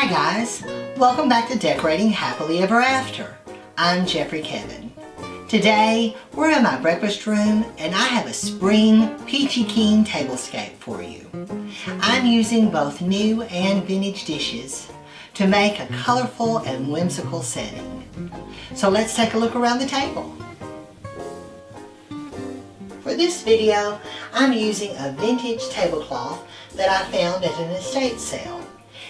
Hi guys, welcome back to Decorating Happily Ever After. I'm Jeffrey Kevin. Today we're in my breakfast room and I have a spring peachy keen tablescape for you. I'm using both new and vintage dishes to make a colorful and whimsical setting. So let's take a look around the table. For this video, I'm using a vintage tablecloth that I found at an estate sale.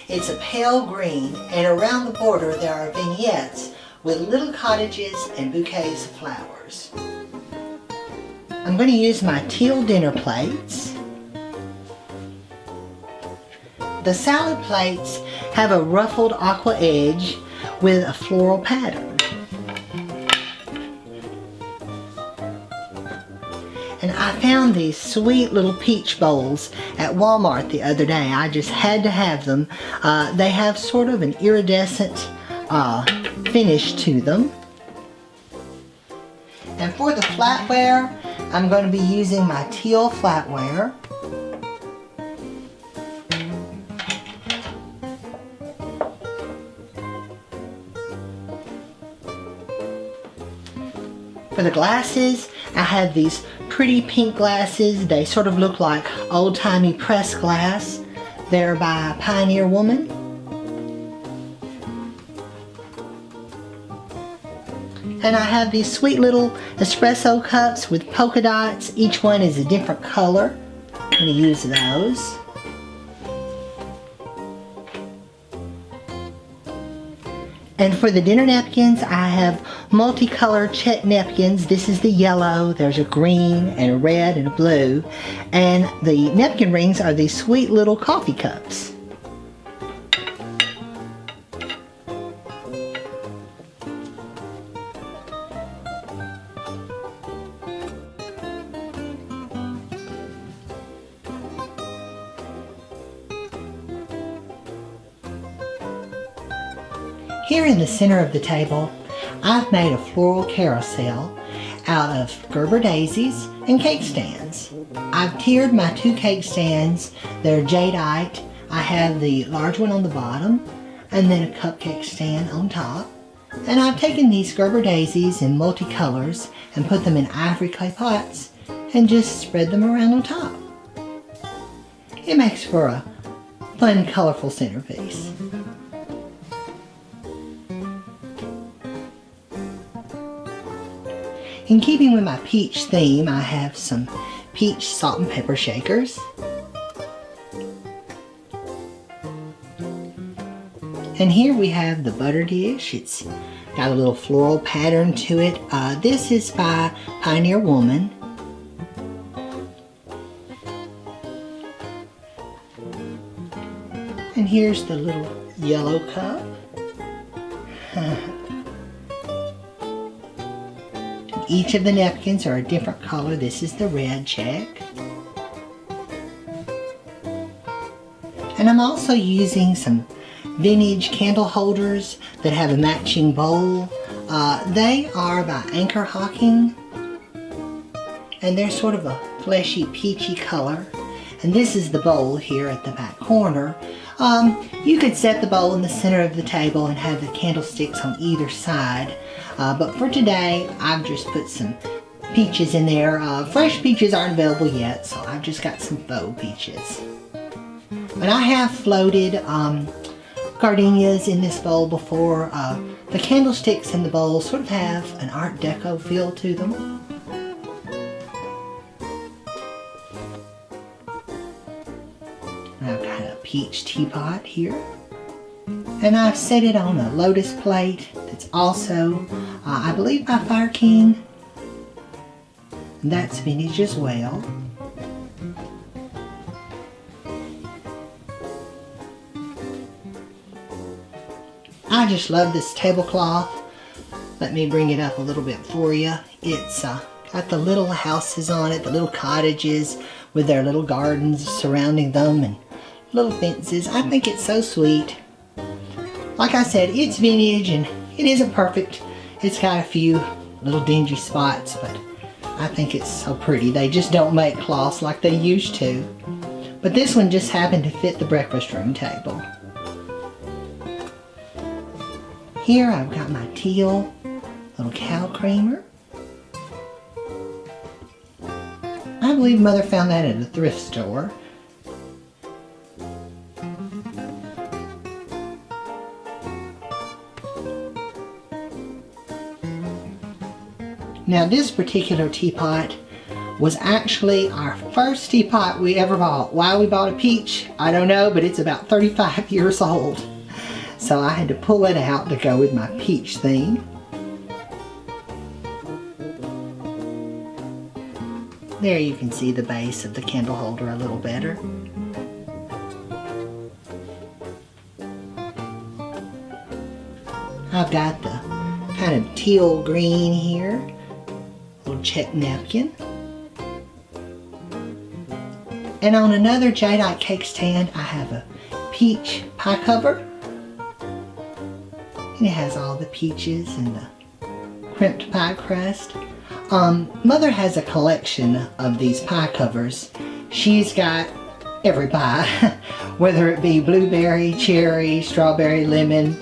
It's a pale green, and around the border there are vignettes with little cottages and bouquets of flowers. I'm going to use my teal dinner plates. The salad plates have a ruffled aqua edge with a floral pattern. And I found these sweet little peach bowls at Walmart the other day. I just had to have them. They have sort of an iridescent finish to them. And for the flatware, I'm going to be using my teal flatware. For the glasses, I have these pretty pink glasses. They sort of look like old-timey pressed glass. They're by a Pioneer woman. And I have these sweet little espresso cups with polka dots. Each one is a different color. I'm going to use those. And for the dinner napkins, I have multicolored check napkins. This is the yellow, there's a green and a red and a blue. And the napkin rings are these sweet little coffee cups. Here in the center of the table, I've made a floral carousel out of Gerber daisies and cake stands. I've tiered my two cake stands. They're jadeite. I have the large one on the bottom and then a cupcake stand on top. And I've taken these Gerber daisies in multicolors and put them in ivory clay pots and just spread them around on top. It makes for a fun, colorful centerpiece. In keeping with my peach theme, I have some peach salt and pepper shakers. And here we have the butter dish. It's got a little floral pattern to it. This is by Pioneer Woman. And here's the little yellow cup. Each of the napkins are a different color. This is the red check. And I'm also using some vintage candle holders that have a matching bowl. They are by Anchor Hocking. And they're sort of a fleshy peachy color. And this is the bowl here at the back corner. You could set the bowl in the center of the table and have the candlesticks on either side. But for today, I've just put some peaches in there. Fresh peaches aren't available yet, so I've just got some faux peaches. But I have floated gardenias in this bowl before. The candlesticks in the bowl sort of have an Art Deco feel to them. I've got a peach teapot here. And I've set it on a lotus plate that's also, I believe, by Fire King. That's vintage as well. I just love this tablecloth. Let me bring it up a little bit for you. It's got the little houses on it, the little cottages with their little gardens surrounding them and little fences. I think it's so sweet. Like I said, it's vintage and it isn't perfect. It's got a few little dingy spots, but I think it's so pretty. They just don't make cloths like they used to. But this one just happened to fit the breakfast room table. here I've got my teal little cow creamer. I believe Mother found that at a thrift store. Now this particular teapot was actually our first teapot we ever bought. Why we bought a Peach, I don't know, but it's about 35 years old. So I had to pull it out to go with my Peach theme. There you can see the base of the candle holder a little better. I've got the kind of teal green here, little check napkin. And on another jadeite cake stand, I have a peach pie cover. And it has all the peaches and the crimped pie crust. Mother has a collection of these pie covers. She's got every pie, whether it be blueberry, cherry, strawberry, lemon.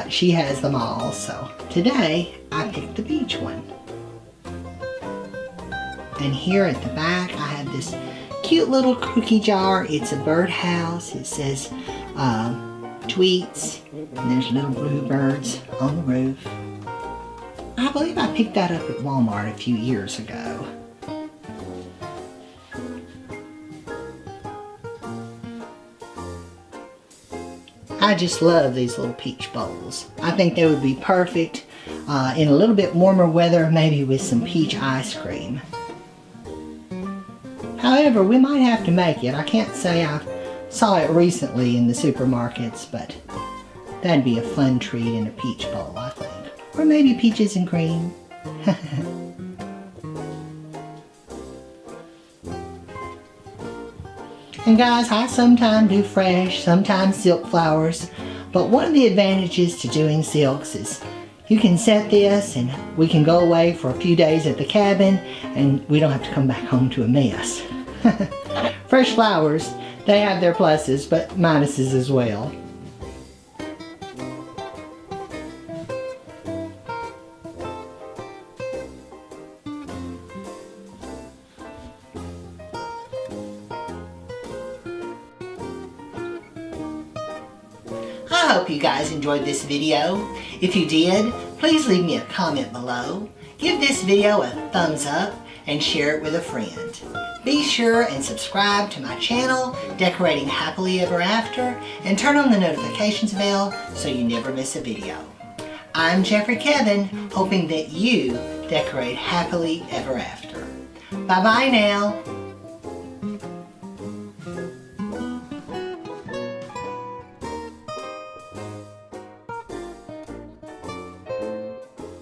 She has them all. So today I picked the peach one. And here at the back I have this cute little cookie jar. It's a birdhouse. It says tweets, and there's little bluebirds on the roof. I believe I picked that up at Walmart a few years ago. I just love these little peach bowls. I think they would be perfect in a little bit warmer weather, maybe with some peach ice cream. However, we might have to make it. I can't say I saw it recently in the supermarkets, but that'd be a fun treat in a peach bowl, I think. Or maybe peaches and cream. And guys, I sometimes do fresh, sometimes silk flowers, but one of the advantages to doing silks is you can set this and we can go away for a few days at the cabin and we don't have to come back home to a mess. Fresh flowers, they have their pluses but minuses as well. I hope you guys enjoyed this video. If you did, please leave me a comment below. Give this video a thumbs up and share it with a friend. Be sure and subscribe to my channel, Decorating Happily Ever After, and turn on the notifications bell so you never miss a video. I'm Jeffrey Kevin, hoping that you decorate happily ever after. Bye-bye now.